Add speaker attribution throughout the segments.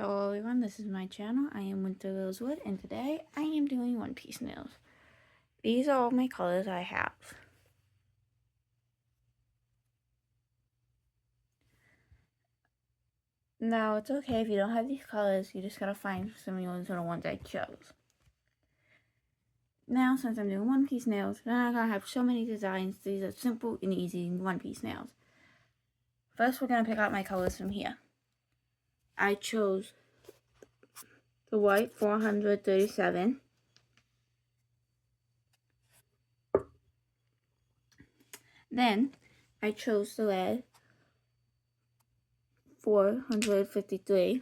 Speaker 1: Hello everyone, this is my channel. I am Winter Rosewood, and today I am doing One Piece nails. These are all my colors I have. Now, it's okay if you don't have these colors, you just gotta find some of yours are the ones I chose. Now, since I'm doing One Piece nails, then I'm gonna have so many designs. These are simple and easy One Piece nails. First, we're gonna pick out my colors from here. I chose the white 437. Then, I chose the red 453.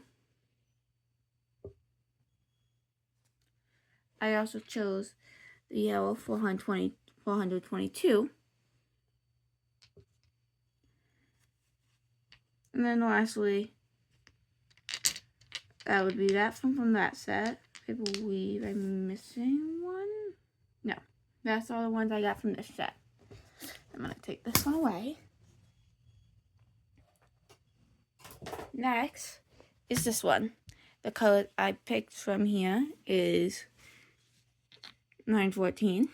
Speaker 1: I also chose the yellow 422. And then lastly, that would be that from that set. I believe I'm missing one. No, that's all the ones I got from this set. I'm going to take this one away. Next is this one. The color I picked from here is 914.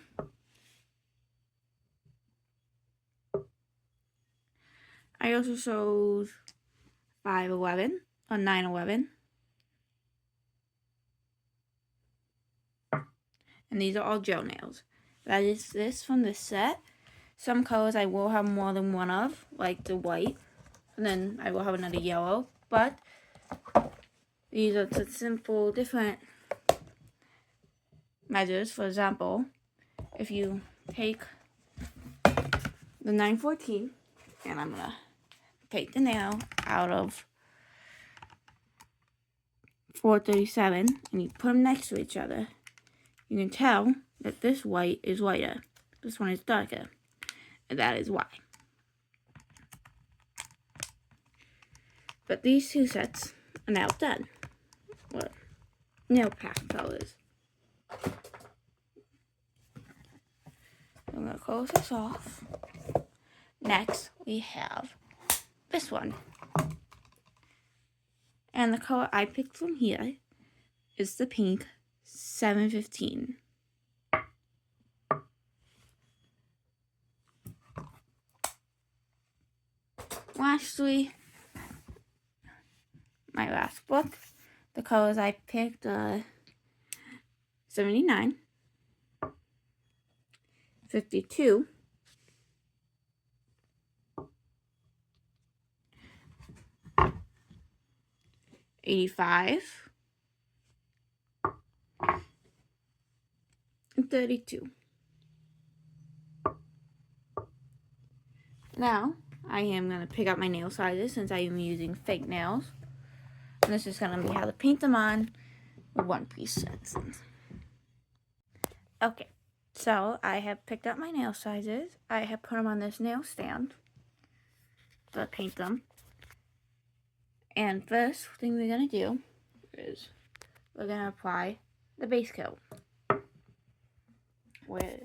Speaker 1: I also chose 511 or 911. And these are all gel nails. That is this from this set. Some colors I will have more than one of, like the white. And then I will have another yellow. But these are the simple, different measures. For example, if you take the 914, and I'm going to take the nail out of 437, and you put them next to each other, you can tell that this white is whiter. This one is darker. And that is why. But these two sets are now done. Well, nail pack colors. I'm going to close this off. Next, we have this one. And the color I picked from here is the pink 715. Lastly, my last book, the colors I picked are 79, 52, 85, and 32. Now, I am going to pick up my nail sizes since I am using fake nails. And this is going to be how to paint them on with One Piece sets. Okay, so I have picked up my nail sizes. I have put them on this nail stand to paint them. And first thing we're going to do is we're going to apply the base coat with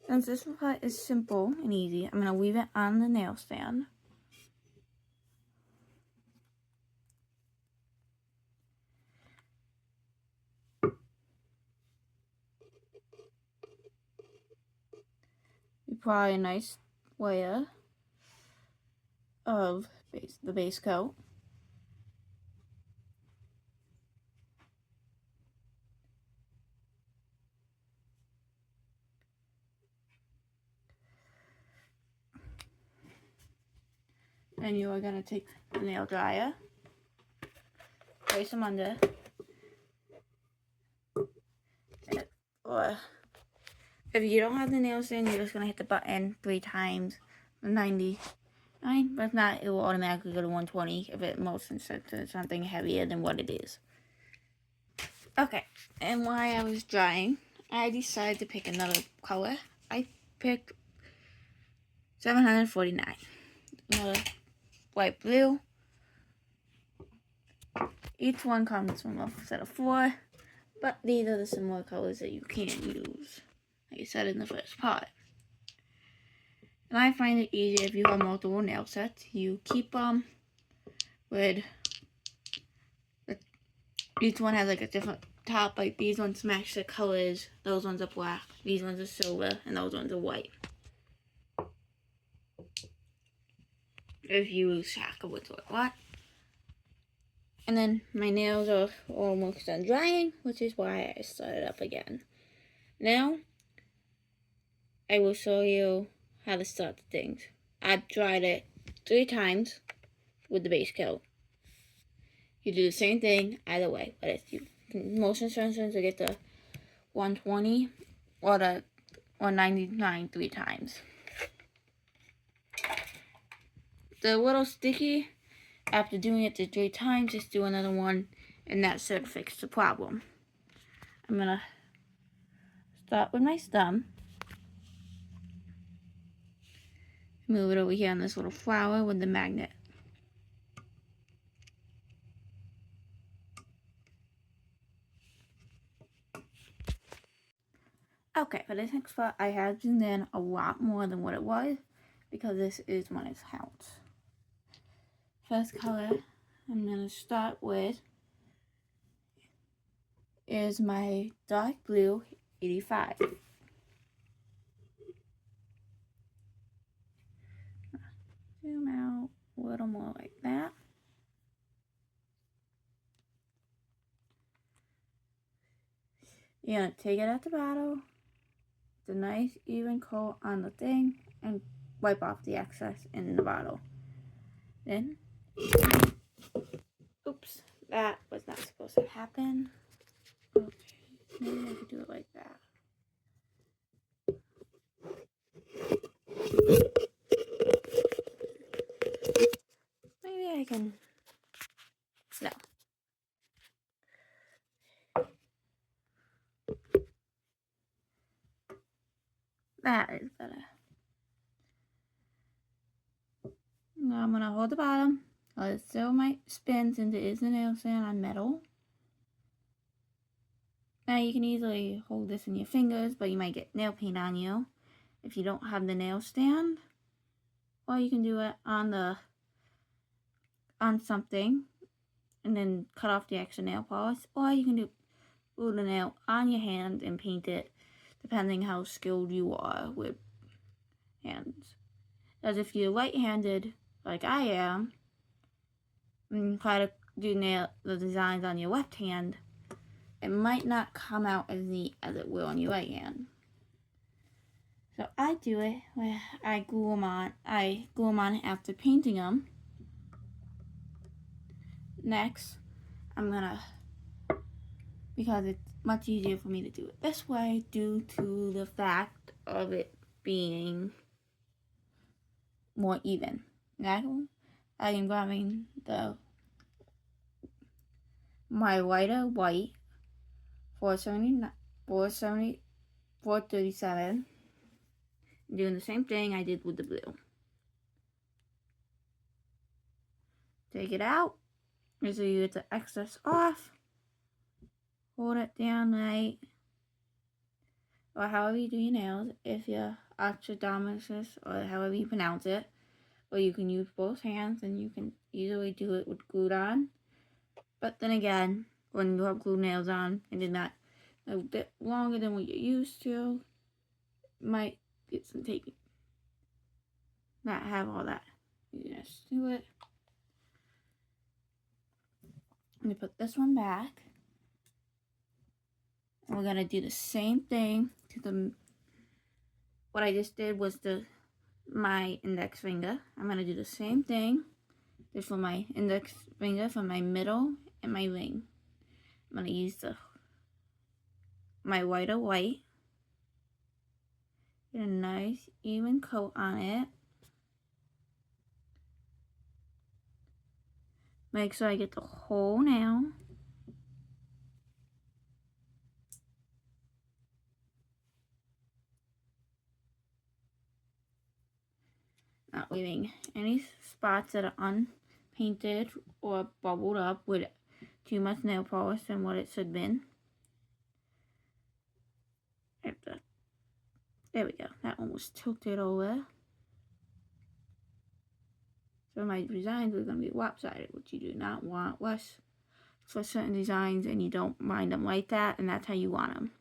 Speaker 1: since this part is simple and easy, I'm going to leave it on the nail stand. Apply a nice layer of the base coat. And you are going to take the nail dryer, place them under, or if you don't have the nail stand, you're just going to hit the button 3 times, 99, but if not, it will automatically go to 120 if it motions to something heavier than what it is. Okay, and while I was drying, I decided to pick another color. I picked 749, another light blue. Each one comes from a set of 4, but these are the similar colors that you can use. like I said in the first part. And I find it easier if you have multiple nail sets. You keep them with, each one has like a different top. Like these ones match the colors, those ones are black, these ones are silver, and those ones are white. If you lose track of what's what. And then my nails are almost done drying, which is why I started up again. Now, I will show you how to start the things. I've dried it 3 times with the base coat. You do the same thing either way, but if you motion sensors to get the 120 or the 199 3 times. The little sticky, after doing it the 3 times, just do another one, and that should fix the problem. I'm gonna start with my thumb. Move it over here on this little flower with the magnet. Okay, for this next part, I have zoomed in a lot more than what it was, because this is when it counts. First color I'm going to start with is my dark blue 85. Zoom out a little more like that. You're going to take it at the bottom, the nice even coat on the thing, and wipe off the excess in the bottle. Then, oops, that was not supposed to happen. Okay, maybe I could do it like that. Maybe I can, no. That is better. Now I'm going to hold the bottom. It still might spin since it is a nail stand on metal. Now you can easily hold this in your fingers, but you might get nail paint on you if you don't have the nail stand. Or you can do it on something and then cut off the extra nail polish. Or you can glue the nail on your hand and paint it, depending how skilled you are with hands. As if you're right-handed, like I am, and try to do the designs on your left hand, it might not come out as neat as it will on your right hand. So I do it where I glue them on after painting them. Next, I'm gonna, because it's much easier for me to do it this way due to the fact of it being more even. Now, I am grabbing my lighter white 437, doing the same thing I did with the blue. Take it out, so you get the excess off, hold it down right, or however you do your nails, if you're orthodonticist, or however you pronounce it, or you can use both hands and you can easily do it with glued on. But then again, when you have glue nails on and they're not a bit longer than what you're used to, might get some taking. Not have all that. You just do it. I'm gonna put this one back. And we're gonna do the same thing to what I just did was my index finger. I'm gonna do the same thing just for my index finger, for my middle and my ring. I'm gonna use my lighter white. Get a nice even coat on it. Make sure I get the whole nail. Not leaving any spots that are unpainted or bubbled up with too much nail polish than what it should have been. There we go. That one was tilted over. So my designs are going to be lopsided, which you do not want. Less for certain designs, and you don't mind them like that, and that's how you want them.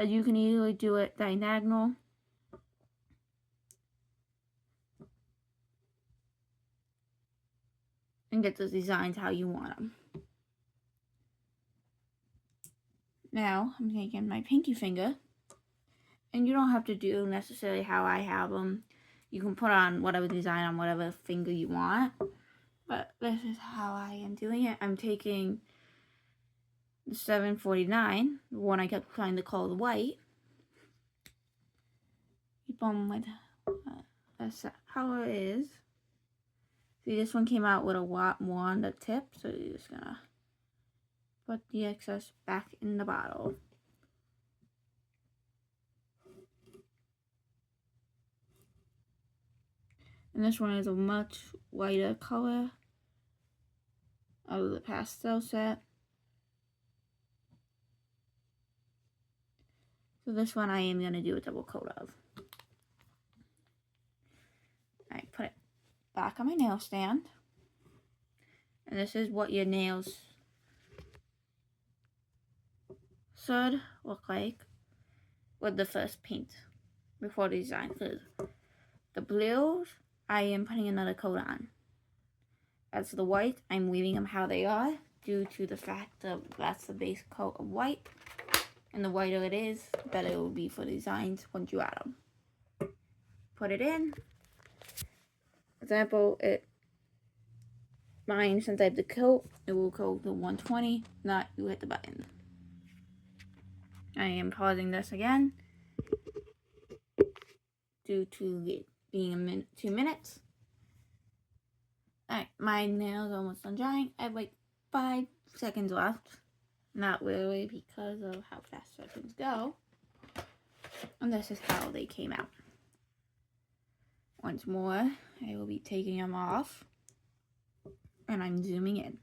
Speaker 1: You can easily do it diagonal. And get those designs how you want them. Now, I'm taking my pinky finger. And you don't have to do necessarily how I have them. You can put on whatever design on whatever finger you want. But this is how I am doing it. I'm taking the 749, the one I kept trying to call the white. Keep on with that's how it is. See, this one came out with a lot more on the tip, so you're just gonna put the excess back in the bottle. And this one is a much lighter color of the pastel set. So this one I am going to do a double coat of. I put it back on my nail stand. And this is what your nails should look like with the first paint before the design. Because the blues, I am putting another coat on. As for the white, I'm leaving them how they are due to the fact that that's the base coat of white. And the whiter it is, the better it will be for the designs once you add them. Put it in. Example, mine, since I have the coat, it will go to 120, not you hit the button. I am pausing this again due to it being 2 minutes. Alright, my nails are almost done drying. I have like 5 seconds left. Not really because of how fast seconds go. And this is how they came out. Once more, I will be taking them off. And I'm zooming in.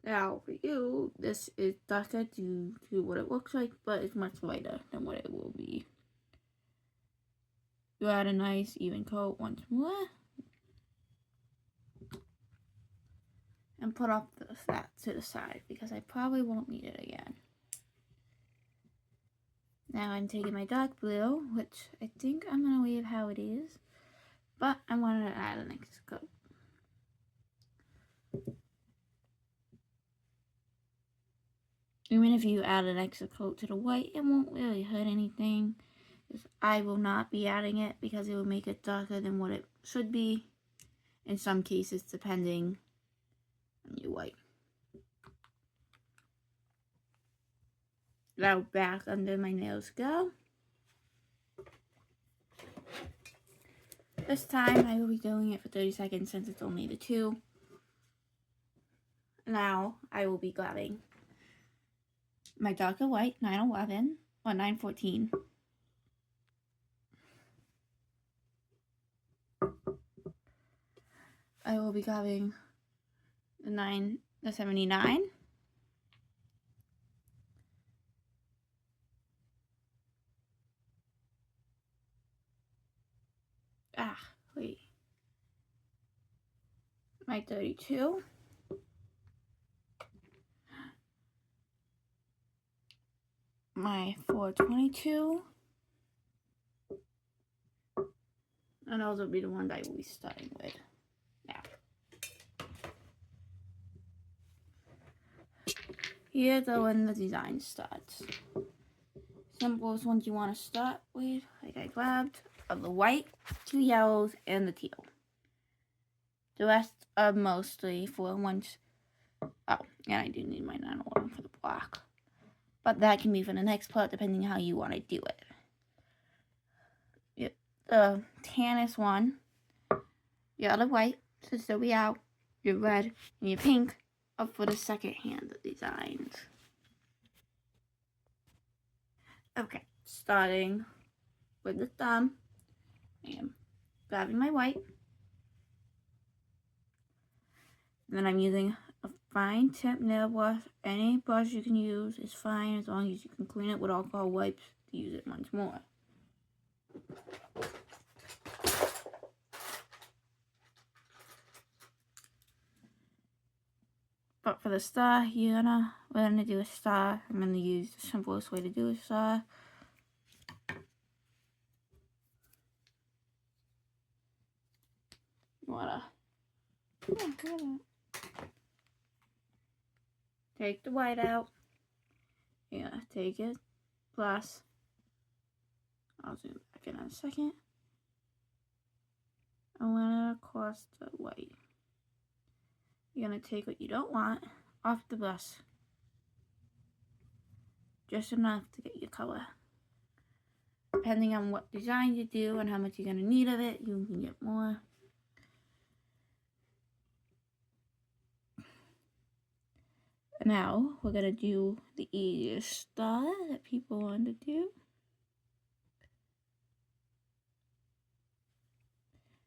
Speaker 1: Now, for you, this is darker due to what it looks like, but it's much lighter than what it will be. You add a nice even coat once more. And put off that to the side, because I probably won't need it again. Now I'm taking my dark blue, which I think I'm going to leave how it is. But I wanted to add an extra coat. Even if you add an extra coat to the white, it won't really hurt anything. I will not be adding it because it will make it darker than what it should be. In some cases, depending on your white. Now back under my nails go. This time I will be doing it for 30 seconds since it's only the 2. Now I will be grabbing my darker white 911 or 914. I will be grabbing the 79. Wait. My 32. My 422. And those will be the ones I will be starting with. Now. Here's when the design starts. Simplest ones you want to start with, like I grabbed, are the white, 2 yellows, and the teal. The rest are mostly for ones. Oh, and I do need my 911 for the black. But that can be for the next part, depending how you want to do it. Yep. The tannest one, your other white, so still be out, your red, and your pink are for the second hand designs. Okay, starting with the thumb, I am grabbing my white. And then I'm using a fine tip nail brush. Any brush you can use is fine as long as you can clean it with alcohol wipes to use it once more. But for the star, we're gonna do a star. I'm gonna use the simplest way to do a star. Take the white out. You're gonna take it, plus, I'll zoom back in a second. I'm gonna cross the white. You're gonna take what you don't want off the brush. Just enough to get your color. Depending on what design you do and how much you're gonna need of it, you can get more. Now, we're gonna do the easiest star that people want to do.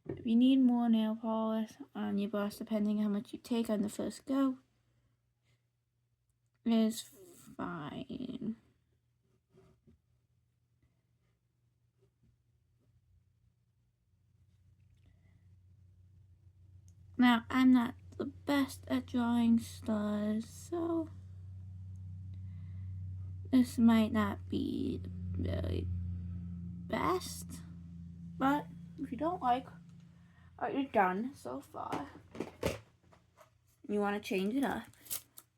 Speaker 1: If you need more nail polish on your brush, depending on how much you take on the first go, is fine. Now, I'm not the best at drawing stars, so this might not be the very best, but if you don't like what you've done so far, you want to change it up,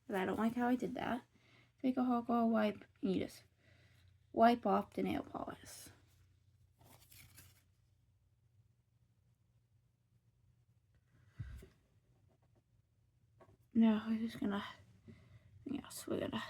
Speaker 1: because I don't like how I did that, take a alcohol wipe and you just wipe off the nail polish. Now we're just gonna, we're gonna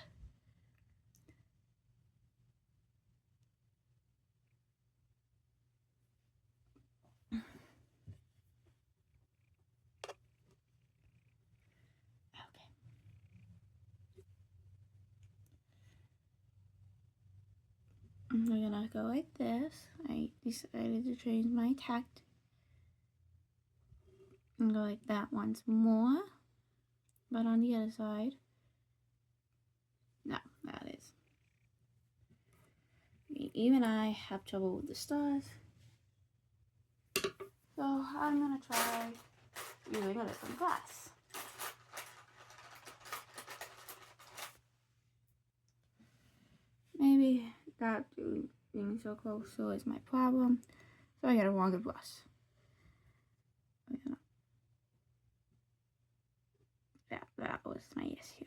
Speaker 1: we're gonna go like this. I decided to change my tact and go like that once more, but on the other side. No, that is. Even I have trouble with the stars, so I'm gonna try using a different glass. Maybe that being so close so is my problem, so I got a longer brush. That was my issue.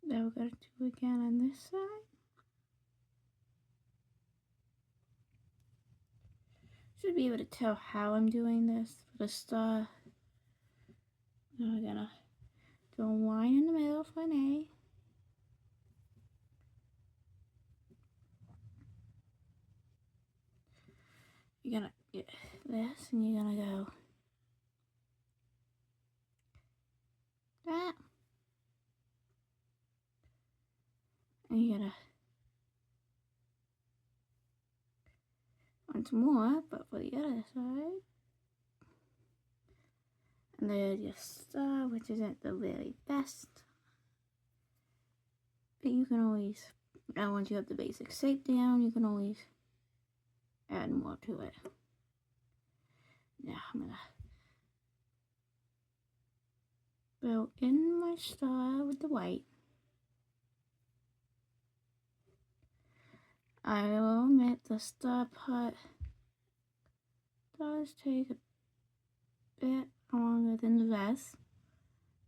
Speaker 1: Then we're gonna do again on this side. Should be able to tell how I'm doing this for the star. Now we're gonna do a line in the middle for an A. You're gonna get this and you're gonna go that. And you're gonna once more, but for the other side. And there's your star, which isn't the very best. But you can always, and once you have the basic shape down, you can always add more to it. Now I'm gonna fill in my star with the white. I will admit the star part does take a bit longer than the rest,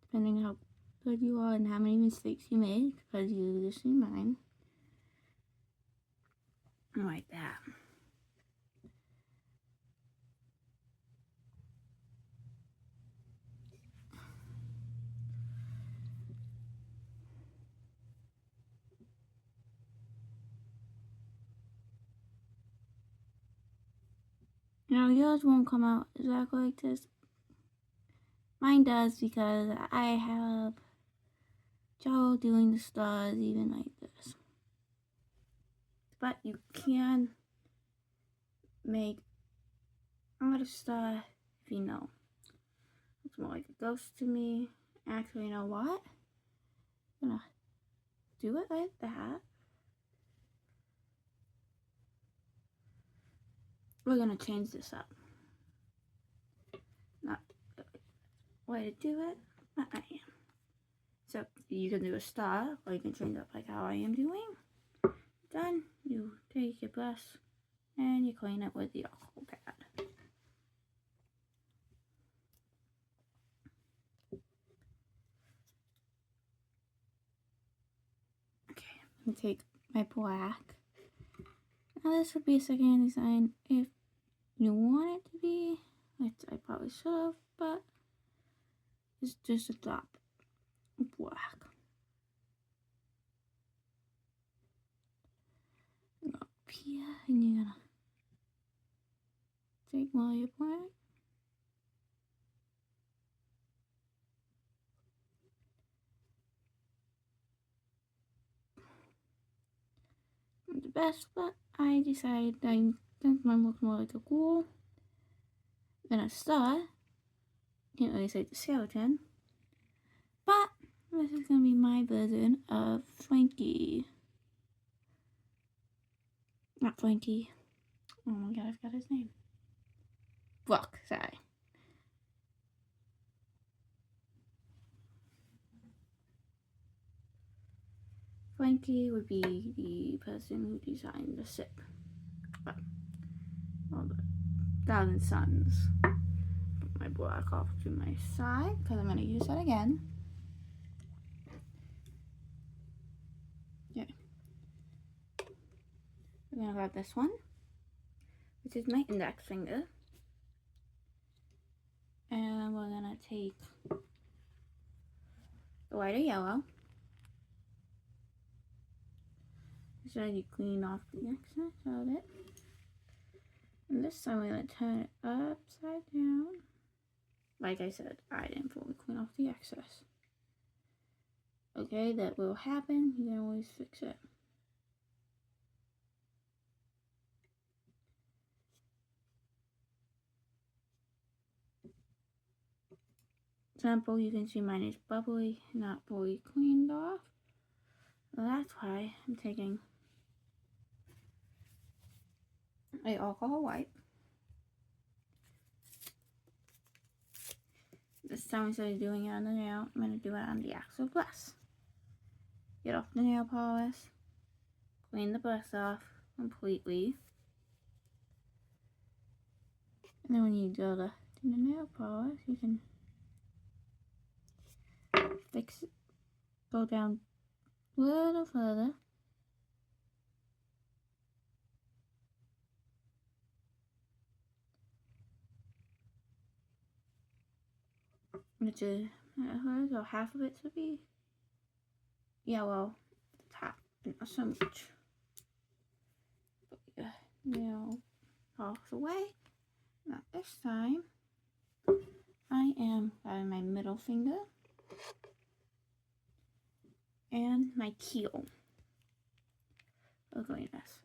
Speaker 1: depending how good you are and how many mistakes you make, because you just see mine. Like that. Now yours won't come out exactly like this. Mine does because I have trouble doing the stars even like this. But you can make a star if you know. Looks more like a ghost to me. Actually, you know what? I'm gonna do it like that. We're gonna change this up. Not the way to do it, but I am. So you can do a star, or you can change up like how I am doing. Then you take your brush and you clean it with your alcohol pad. Okay, I'm gonna take my black. Now this would be a second design if you want it to be, which I probably should have, but it's just a drop of black. Go up here and you're gonna take more of your black. Not the best, but I decided that mine looks more like a ghoul than a star. Can't really say the skeleton. But this is gonna be my version of Frankie. Not Frankie. Oh my god, I forgot his name. Brock, sorry. Frankie would be the person who designed the ship. But, all the Thousand Suns. Put my black off to my side, because I'm going to use that again. Okay. We're going to grab this one, which is my index finger. And we're going to take the lighter yellow. So you clean off the excess of it. And this time we're going to turn it upside down. Like I said, I didn't fully clean off the excess. Okay, that will happen. You can always fix it. Example, you can see mine is bubbly, not fully cleaned off. Well, that's why I'm taking a alcohol wipe. This time instead of doing it on the nail, I'm going to do it on the actual brush. Get off the nail polish, clean the brush off completely. And then when you go to do the nail polish, you can fix it, go down a little further. Which is, so half of it should be yellow at the top, not so much. But yeah, nail polish away. Now this time, I am grabbing my middle finger and my heel. Look at this.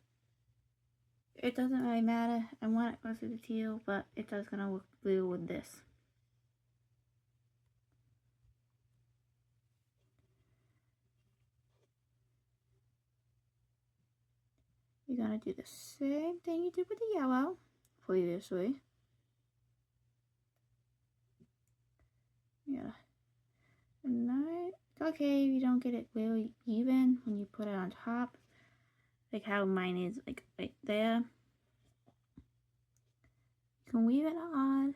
Speaker 1: It doesn't really matter. I want it close to the teal, but it does gonna look blue with this. You're gonna do the same thing you did with the yellow previously. Yeah. And it's okay if you don't get it really even when you put it on top. Like how mine is like right there. You can weave it odd,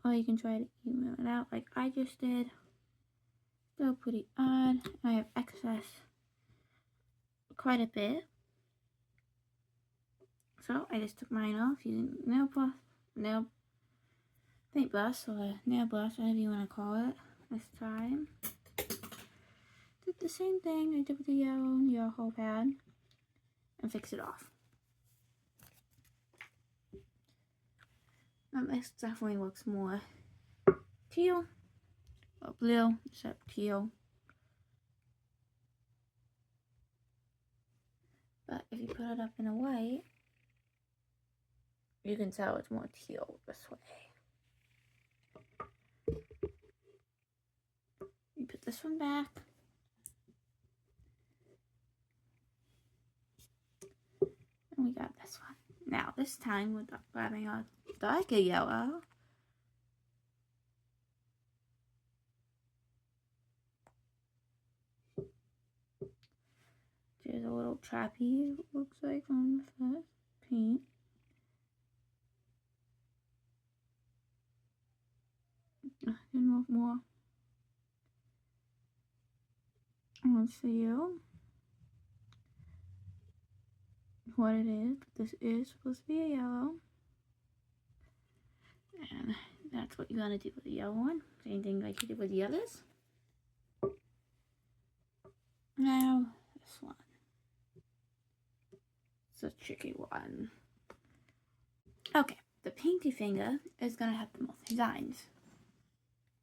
Speaker 1: or you can try to even it out like I just did. Still pretty odd. I have excess quite a bit. So I just took mine off using nail paintbrush or nail brush, whatever you want to call it. This time, did the same thing I did with the yellow whole pad, and fix it off. This definitely looks more teal or blue, except teal. But if you put it up in a white, you can tell it's more teal this way. this one back. And we got this one. Now, this time we're grabbing our darker yellow. There's a little trapeze, looks like, on the first paint. And look more. Let's see what it is. This is supposed to be a yellow. And that's what you're going to do with the yellow one. Same thing like you did with the others. Now, this one. It's a tricky one. Okay, the pinky finger is going to have the most designs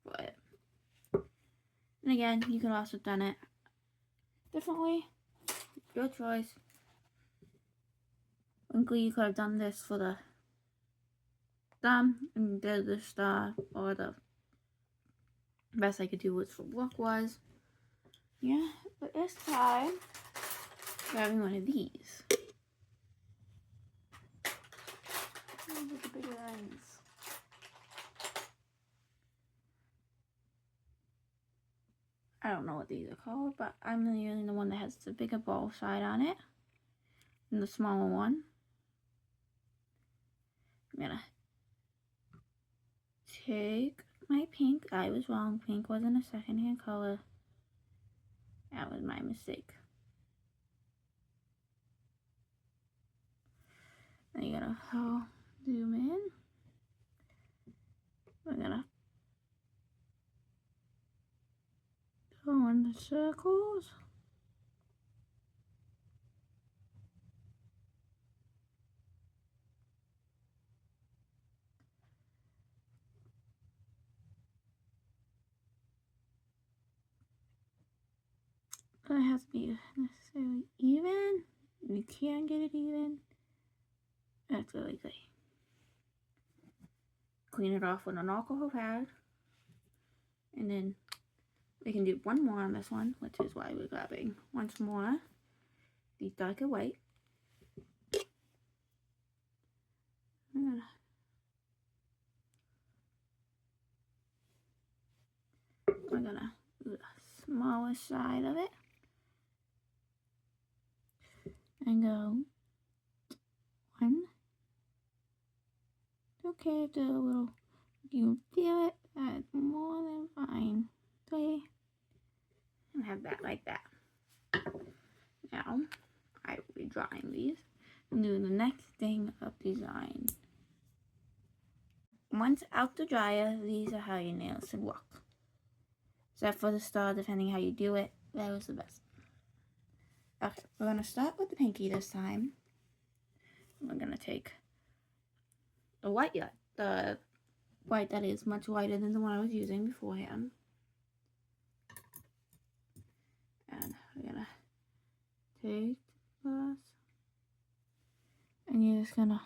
Speaker 1: for it. And again, you could also have done it differently. Your choice. Luckily, you could have done this for the thumb and did the star, or the best I could do was for clockwise. Yeah, but this time, grabbing one of these. With the bigger ends. I don't know what these are called, but I'm using the one that has the bigger ball side on it. And the smaller one. I'm gonna take my pink. I was wrong. Pink wasn't a secondhand color. That was my mistake. Then you gotta zoom in. We're gonna go in the circles. It has to be necessarily even. You can get it even. That's really good. Clean it off with an alcohol pad. And then we can do one more on this one, which is why we're grabbing once more the darker white. We're gonna do the smaller side of it. And go 1. Okay, do a little, you feel it, that's more than fine. 3. And have that like that. Now, I will be drawing these and do the next thing of design. Once out the dryer, these are how your nails should look. Except for the star, depending how you do it, that was the best. Okay, we're going to start with the pinky this time. We're going to take the white that is much whiter than the one I was using beforehand. And we're going to take this. And you're just going to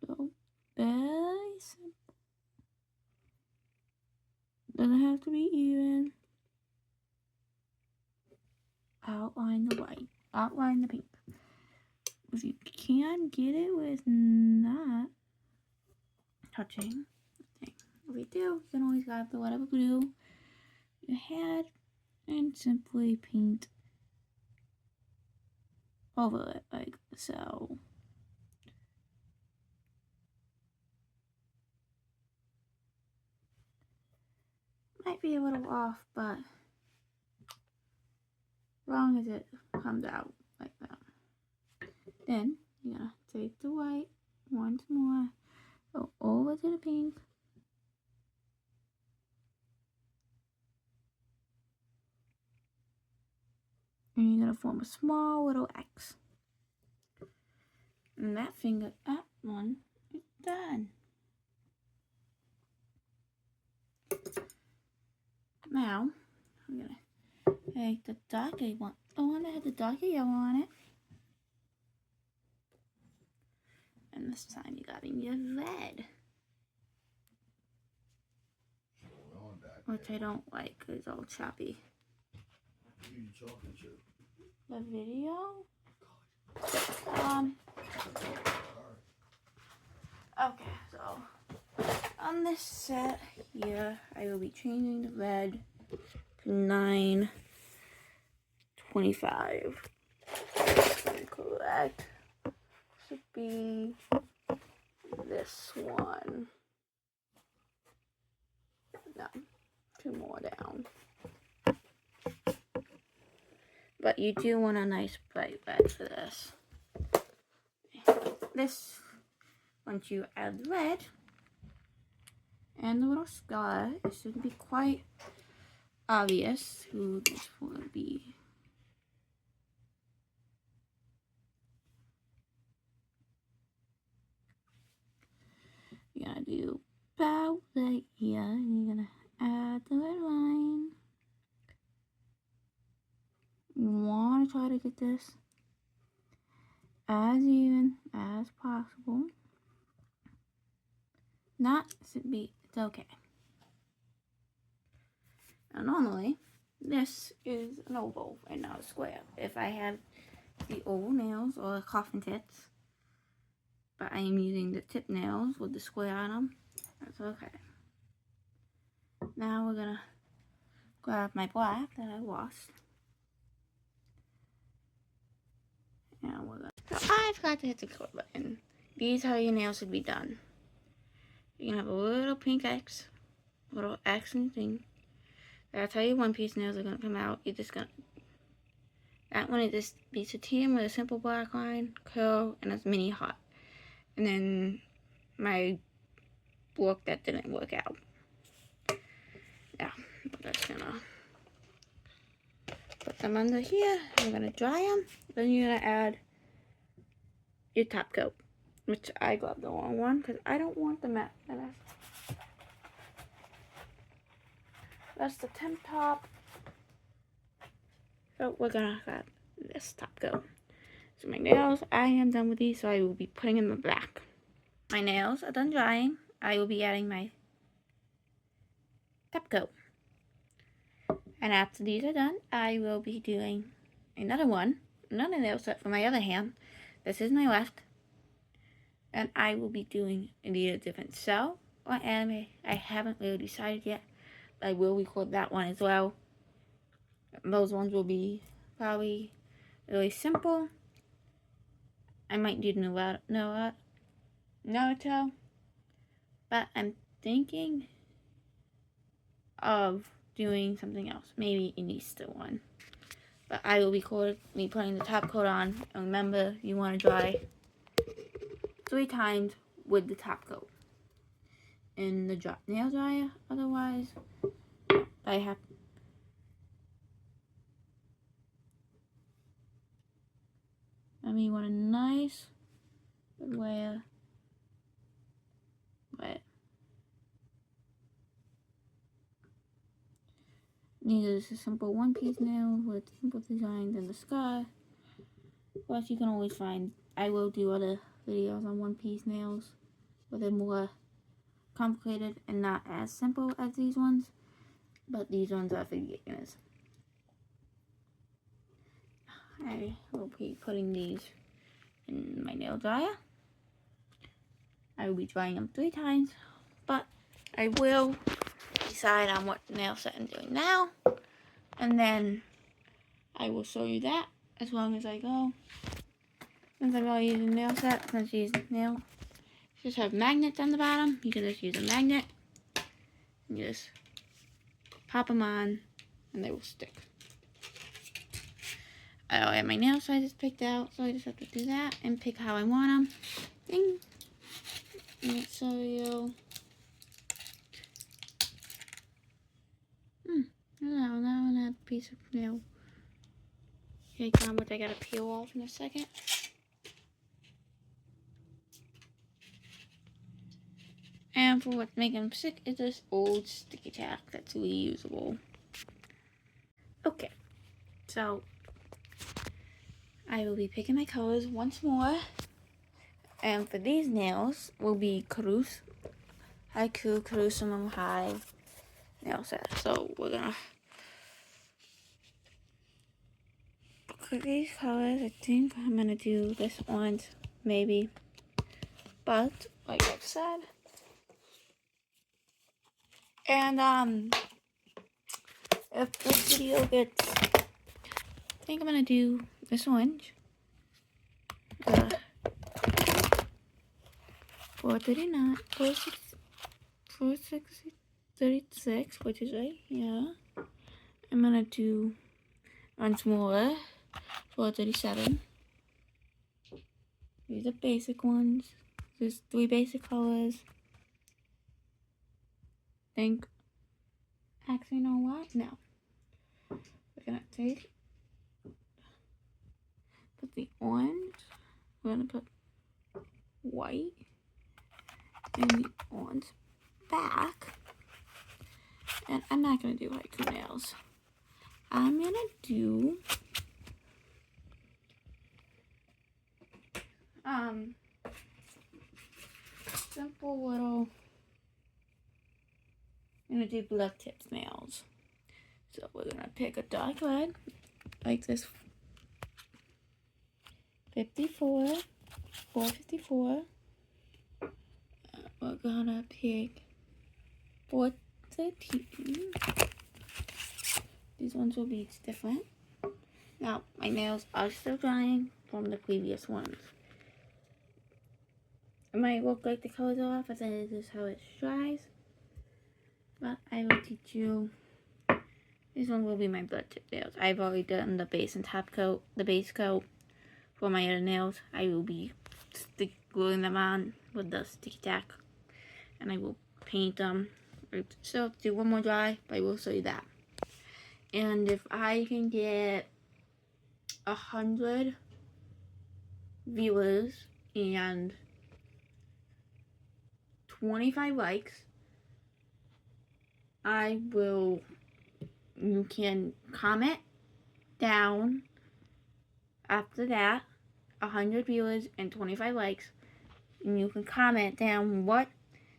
Speaker 1: go very simple. Doesn't have to be even. Outline the white. Outline the pink. If you can get it with not touching, okay. If you do, you can always grab the whatever glue you had and simply paint over it like so. Might be a little off, but as long as it comes out like that. Then you're gonna take the white once more, go over to the pink, and you're gonna form a small little X. And that one is done. Now, I'm gonna take the darker one, the one that had the darker yellow on it. And this time you got in your red. which I don't like because it's all choppy. The video? Okay, so on this set here, I will be changing the red to 925. Correct. Should be this one. No, 2 more down. But you do want a nice bright red for this. This, once you add the red and the little scar, it should be quite obvious who this will be. You're gonna do about right here, and you're gonna add the red line. You want to try to get this as even as possible. Not should be, it's okay. Now normally, this is an oval and not a square. If I have the oval nails or coffin tips, but I am using the tip nails with the square on them, that's okay. Now we're gonna grab my black that I washed. And we're gonna, so I forgot to hit the record button. These are how your nails should be done. You're gonna have a little pink X, little accent thing. That's how your one piece nails are gonna come out. You're just gonna, that one is just be sateen with a simple black line, curl, and a mini heart. And then my look that didn't work out. Yeah, but that's gonna put them under here. I'm gonna dry them. Then you're gonna add your top coat, which I got the wrong one because I don't want the matte. That's the temp top. So we're gonna grab this top coat. So my nails, I am done with these, so I will be putting them back. My nails are done drying. I will be adding my top coat. And after these are done, I will be doing another nail set for my other hand. This is my left. And I will be doing either a different cell or anime. I haven't really decided yet. But I will record that one as well. Those ones will be probably really simple. I might do Naruto. But I'm thinking of doing something else. Maybe an Easter one. But I will record me putting the top coat on. And remember, you want to dry 3 times with the top coat in the nail dryer. Otherwise, I have you want a nice layer wet. These are just a simple one-piece nail with simple designs in the sky. Plus, you can always find. I will do other videos on one-piece nails, where they're more complicated and not as simple as these ones. But these ones are for beginners. I will be putting these in my nail dryer. I will be drying them 3 times, but I will decide on what nail set I'm doing now, and then I will show you that as long as I go. Since I'm already using nail set, since these nails just have magnets on the bottom, you can just use a magnet and just pop them on, and they will stick. I already have my nail sizes picked out, so I just have to do that and pick how I want them. Ding! Let's show you. Now I have a piece of nail cake on, which I gotta peel off in a second. And for what's making them sick is this old sticky tack that's reusable. Okay, so I will be picking my colors once more. And for these nails will be Haiku, Karusumum High, nail set. So we're gonna pick these colors. I think I'm gonna do this orange, maybe. But like I've said, and if this video gets, I think I'm gonna do this orange. 439, 36, which is right here. I'm gonna do one smaller, 437. These are basic ones. There's 3 basic colors. Think, actually, you know what? No. We're gonna put the orange. We're gonna put white in the orange back. And I'm not gonna do haiku nails. I'm gonna do simple little, I'm gonna do black tips nails. So we're gonna pick a dark red, like this 54, 454. We're gonna pick 413. These ones will be different. Now, my nails are still drying from the previous ones. It might look like the colors are off, but that is how it dries. But I will teach you. This one will be my blood tip nails. I've already done the base and top coat, the base coat for my other nails. I will be gluing them on with the sticky tack, and I will paint them. So do one more dry, but I will show you that. And if I can get 100 viewers and 25 likes, you can comment down after that, 100 viewers and 25 likes, and you can comment down what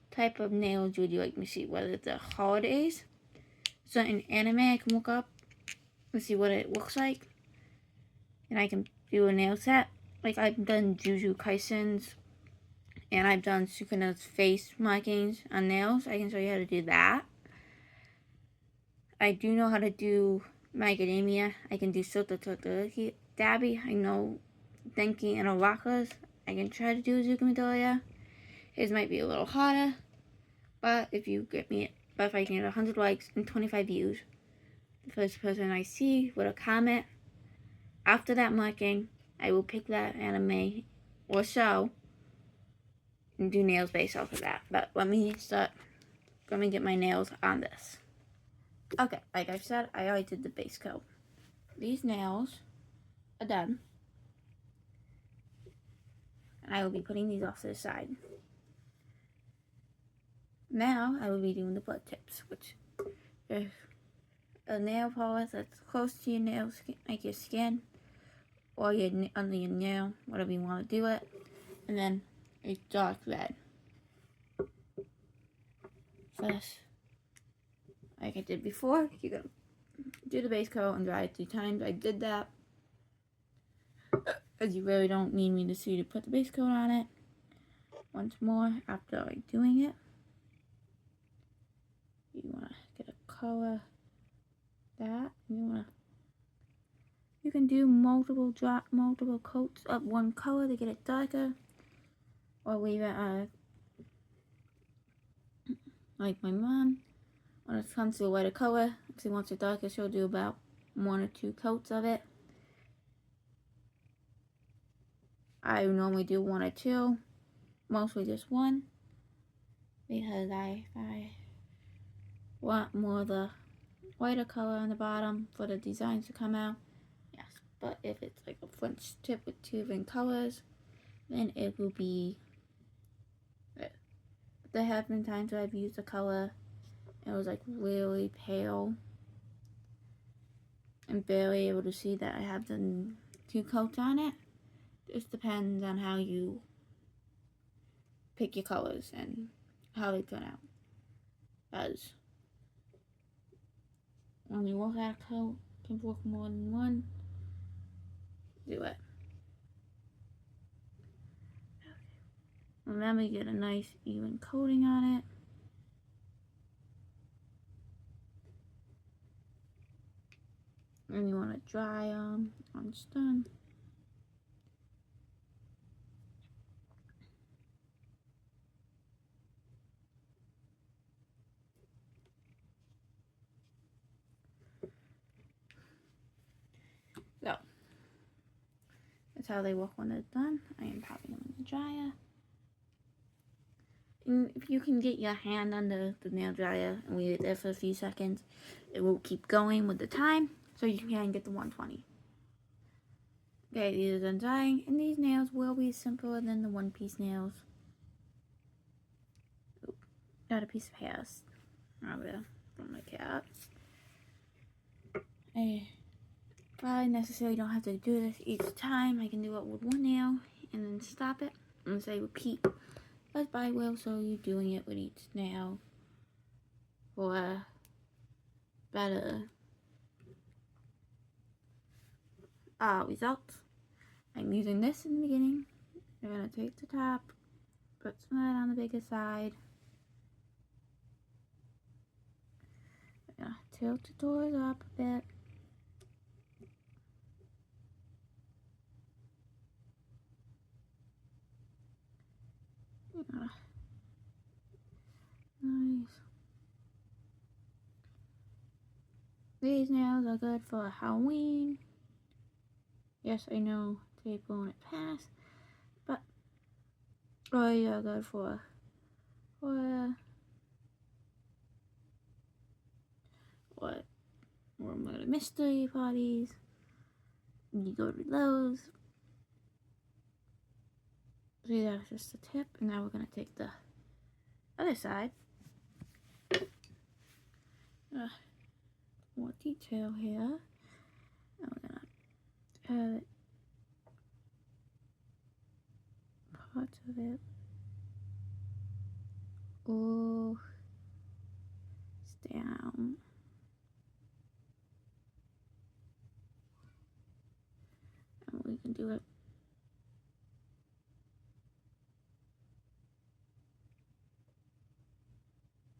Speaker 1: type of nails would you like me to see, whether it's the holidays, certain anime I can look up and see what it looks like, and I can do a nail set. Like I've done Jujutsu Kaisen's, and I've done Sukuna's face markings on nails. I can show you how to do that. I do know how to do My Academia. I can do Sota Totoroki Dabi. I know Denki and Orakas. I can try to do Zuka Midoriya. His might be a little harder, but if I can get 100 likes and 25 views, the first person I see with a comment after that marking, I will pick that anime or show and do nails based off of that. But let me get my nails on this. Okay, like I said, I already did the base coat. These nails are done. And I will be putting these off to the side. Now, I will be doing the blood tips, which is a nail polish that's close to your nail skin, like your skin, or under your nail, whatever you want to do it. And then a dark red. First, like I did before, you're going to do the base coat and dry it 3 times. I did that, because you really don't need me to see to put the base coat on it. Once more, after doing it, you want to get a color that. You can do multiple coats of one color to get it darker, or leave it like my mom. When it comes to a lighter color, if she wants it darker, she'll do about 1 or 2 coats of it. I normally do 1 or 2, mostly just 1, because I want more of the lighter color on the bottom for the designs to come out. Yes, but if it's like a French tip with 2 different colors, then it will be red. There have been times where I've used a color and it was like really pale and barely able to see that I have the 2 coats on it. Just depends on how you pick your colors and how they turn out. As When you walk out of coat, can walk more than one. Do it. Remember, get a nice even coating on it. And you want to dry them when it's done. So, that's how they look when it's done. I am popping them in the dryer. And if you can get your hand under the nail dryer and leave it there for a few seconds, it will keep going with the time, so you can get the 120. Okay, these are done drying, and these nails will be simpler than the one-piece nails. Ooh, got a piece of hair over there from my cat. I probably necessarily don't have to do this each time. I can do it with one nail and then stop it and say repeat as I will, so you're doing it with each nail for better results. I'm using this in the beginning. You're going to take the top, put some of that on the bigger side. You're going to tilt the doors up a bit. Nice. These nails are good for Halloween. Yes, I know they won't pass, but they are good for what? Or mystery parties. You go to those. See, that's just the tip, and now we're gonna take the other side. More detail here. And we're gonna add parts of it. Oh, it's down. And we can do it.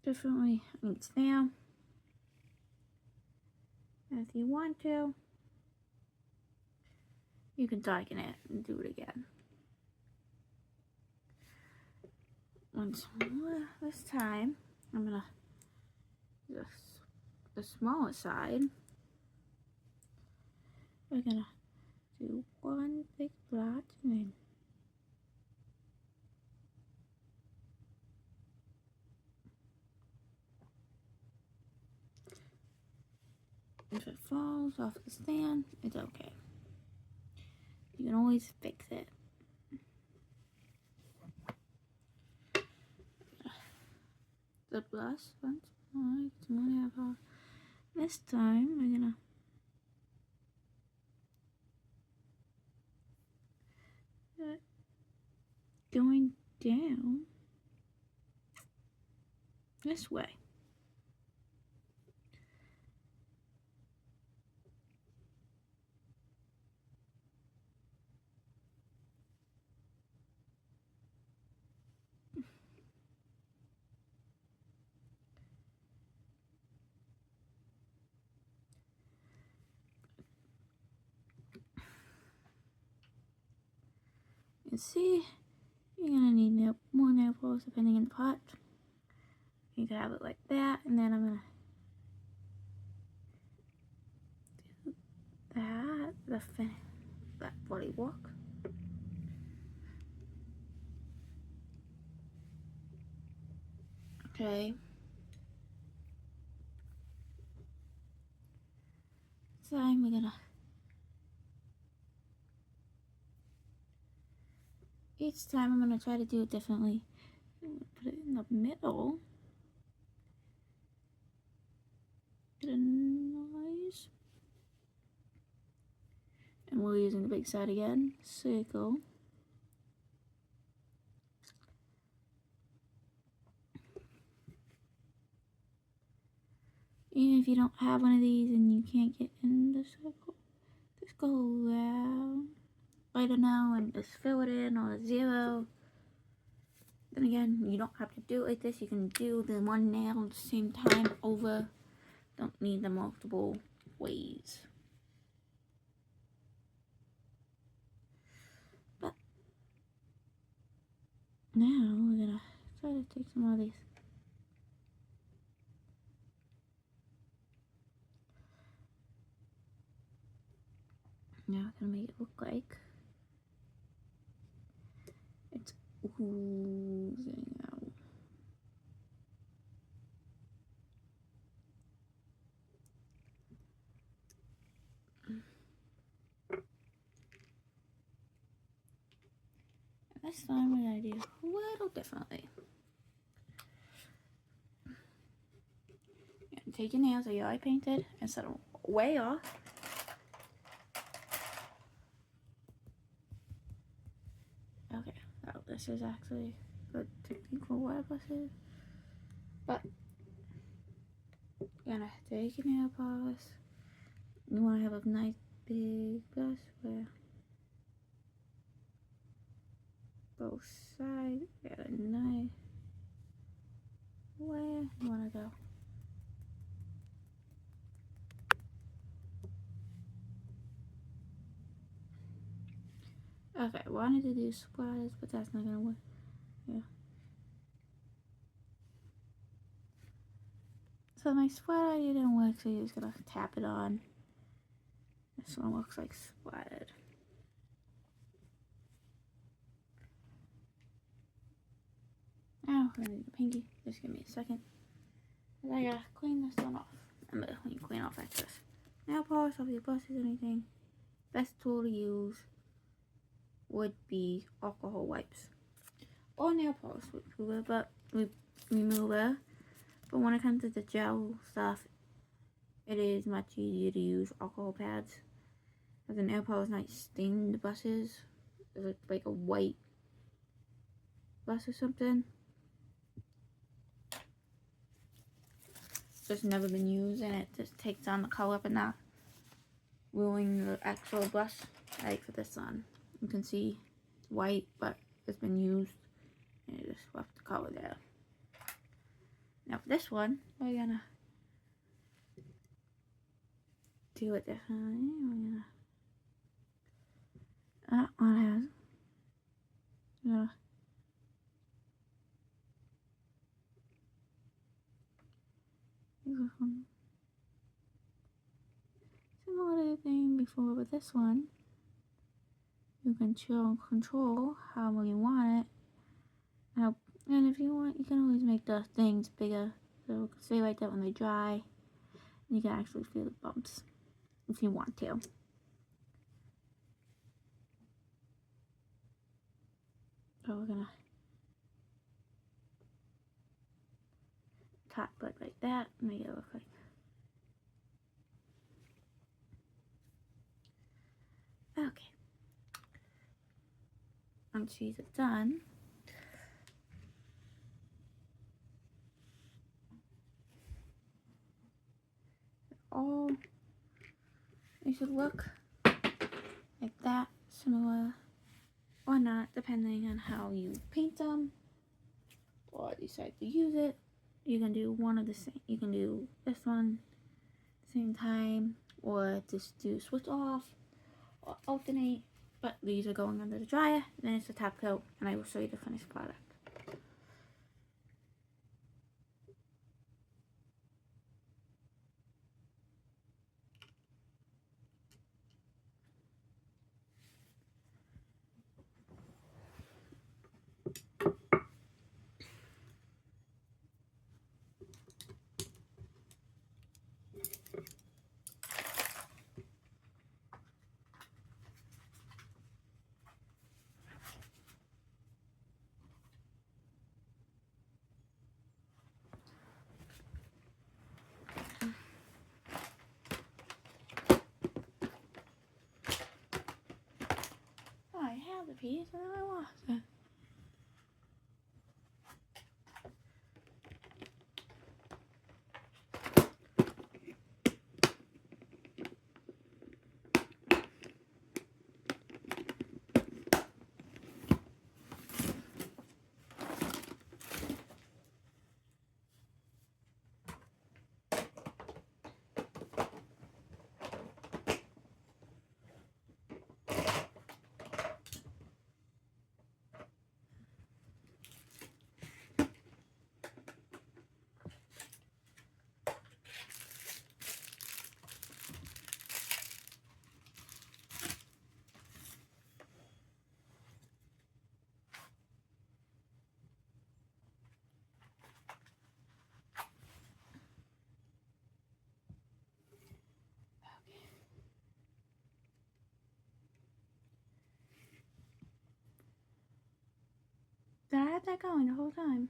Speaker 1: Differently. I mean, it's down. If you want to, you can darken it and do it again. Once more this time, I'm gonna use the smaller side. We're gonna do one big blotch and then if it falls off the stand, it's okay. You can always fix it. The brush once more. This time we're gonna going down this way. You see, you're gonna need more nail polish depending on the pot. You can have it like that, and then I'm gonna do that body walk. Okay. This time we're gonna each time I'm gonna try to do it differently. I'm gonna put it in the middle. Get a nice. And we're using the big side again. Circle. Even if you don't have one of these and you can't get in the circle, just go around. I don't know, and just fill it in on a 0. Then again, you don't have to do it like this. You can do the one nail at the same time over. Don't need the multiple ways. But now we're gonna try to take some of these. Now I'm gonna make it look like it's oozing out. This time we're gonna do a little differently. Take your nails that you already painted and set them way off. Okay, so this is actually a technique for water brushes. But you're gonna take your nail polish. You wanna have a nice big brush where both sides get a nice where you wanna go. Okay, I wanted to do splatters, but that's not gonna work. Yeah. So my splatter idea didn't work, so you're just gonna tap it on. This one looks like splattered. Now I'm gonna do the pinky. Just give me a second. I gotta clean this one off. Remember, when you clean off excess nail polish off your brushes or anything, best tool to use would be alcohol wipes or nail polish remover. But when it comes to the gel stuff, it is much easier to use alcohol pads. As the nail polish might stain the brushes. It's like a white brush or something. Just never been used, and it just takes on the color but not ruining the actual brush. Like for this one, you can see it's white, but it's been used, and it just left the color there. Now for this one, we're gonna do it differently. That one has, similar thing before, but this one you can control how you want it. Now, and if you want, you can always make the things bigger, so stay like that when they dry. And you can actually feel the bumps if you want to. So we're gonna top it like that, make it look like. Okay. Once these are done, they should look like that, similar or not, depending on how you paint them or decide to use it. You can do one of the same. You can do this one same time, or just do switch off or alternate. But these are going under the dryer. Then it's a top coat, and I will show you the finished product. I have the piece and I lost it. Did I have that going the whole time?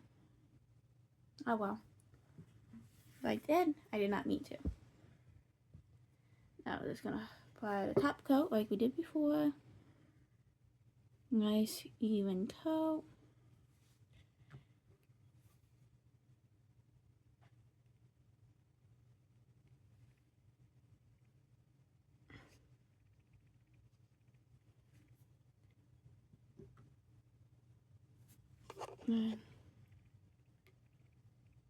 Speaker 1: Oh well. If I did, I did not mean to. Now we're just gonna apply the top coat like we did before. Nice even coat. And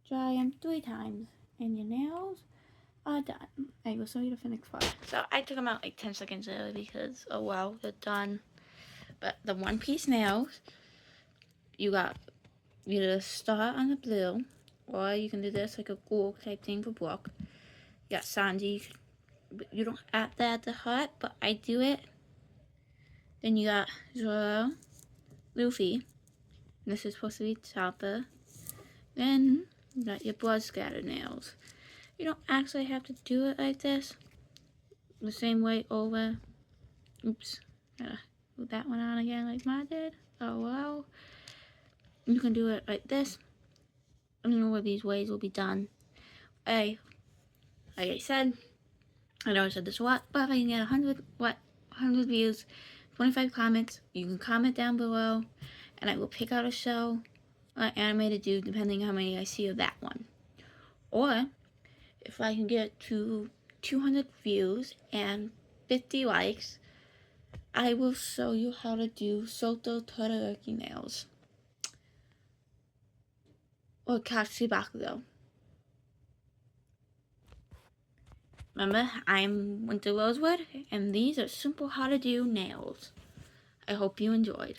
Speaker 1: dry them 3 times and your nails are done. I will show you the finished product. So I took them out like 10 seconds early because, oh well, they're done. But the one-piece nails, you either start on the blue, or you can do this like a ghoul type thing for Brooke. You got Sanji. You don't have to add the heart, but I do it. Then you got Zoro, Luffy. And this is supposed to be Chopper. Then you got your blood scatter nails. You don't actually have to do it like this. The same way over. Oops. Gotta move that one on again like mine did. Oh well. You can do it like this. I don't know where these ways will be done. Like I said, I know I said this a lot, but if I can get 100 views, 25 comments, you can comment down below, and I will pick out a show anime to do depending how many I see of that one. Or if I can get to 200 views and 50 likes, I will show you how to do Soto Todoroki nails. Or Katsuki Bakugo. Remember, I'm Winter Rosewood, and these are simple how to do nails. I hope you enjoyed.